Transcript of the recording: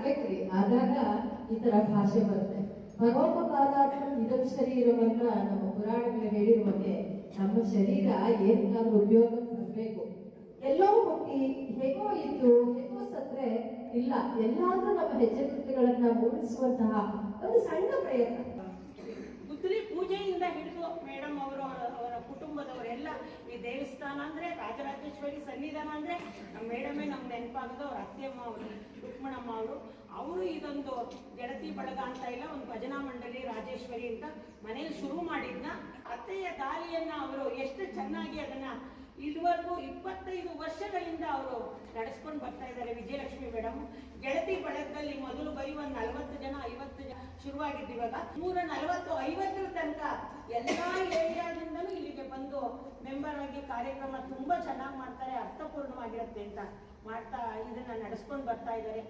ಆಗ್ಬೇಕ್ರಿ. ಆದಾಗ ಈ ತರ ಭಾಷೆ ಬರುತ್ತೆ. ಭಗವತ್ಪಾದಾತ್ಮ ಇದಂ ಶರೀರಂ ಅಂತ ನಮ್ಮ ಪುರಾಣಗಳು ಹೇಳಿರುವಂತೆ ನಮ್ಮ ಶರೀರ ಏನಾದ್ರೂ ಉಪಯೋಗ ಬರಬೇಕು. ಎಲ್ಲೋ ಹುಟ್ಟಿ ಹೇಗೋ ಇದ್ದು ಹೇಗೋ ಸತ್ರೆ ಇಲ್ಲ, ಎಲ್ಲಾದ್ರೂ ನಮ್ಮ ಹೆಜ್ಜೆ ಕೃತ್ಯಗಳನ್ನ ಮೂಡಿಸುವಂತಹ ಒಂದು ಸಣ್ಣ ಪ್ರಯತ್ನ. ಗುದ್ದಲಿ ಪೂಜೆಯಿಂದ ಹಿಡಿದು ಮೇಡಮ್ ಅವರು ಅವರ ಕುಟುಂಬದವರೆಲ್ಲ ಈ ದೇವಸ್ಥಾನ ಅಂದ್ರೆ ರಾಜರಾಜೇಶ್ವರಿ ಸನ್ನಿಧಾನ ಅಂದ್ರೆ ನಮ್ಮ ಮೇಡಮೇ ನಮ್ಗೆ ನೆನಪಾಗೋದು. ಅವ್ರ ಅತ್ತೆಯಮ್ಮ ಅವರು ರುಕ್ಮಣಮ್ಮ ಅವರು ಇದೊಂದು ಗೆಳತಿ ಬಳಗ ಅಂತ ಇಲ್ಲ, ಒಂದು ಭಜನಾ ಮಂಡಳಿ ರಾಜೇಶ್ವರಿ ಅಂತ ಮನೇಲಿ ಶುರು ಮಾಡಿದ್ನ. ಅತ್ತೆಯ ದಾರಿಯನ್ನ ಅವರು ಎಷ್ಟು ಚೆನ್ನಾಗಿ ಅದನ್ನ ಇದುವರೆಗೂ 25 ವರ್ಷಗಳಿಂದ ಅವರು ನಡೆಸ್ಕೊಂಡು ಬರ್ತಾ ಇದ್ದಾರೆ. ವಿಜಯಲಕ್ಷ್ಮಿ ಮೇಡಮ್ ಗೆಳತಿ ಬಳಗದಲ್ಲಿ ಮೊದಲು ಬರೀ ಒಂದು 40 ಜನ 50 ಜನ ಶುರುವಾಗಿದ್ದು ಇವಾಗ 140-50 ತನಕ ಎಲ್ಲಾ ಏರಿಯಾದಿಂದಲೂ ಇಲ್ಲಿಗೆ ಬಂದು ಮೆಂಬರ್ ಆಗಿ ಕಾರ್ಯಕ್ರಮ ತುಂಬಾ ಚೆನ್ನಾಗಿ ಮಾಡ್ತಾರೆ, ಅರ್ಥಪೂರ್ಣವಾಗಿರುತ್ತೆ ಅಂತ ಮಾಡ್ತಾ ಇದನ್ನ ನಡೆಸ್ಕೊಂಡು ಬರ್ತಾ ಇದ್ದಾರೆ.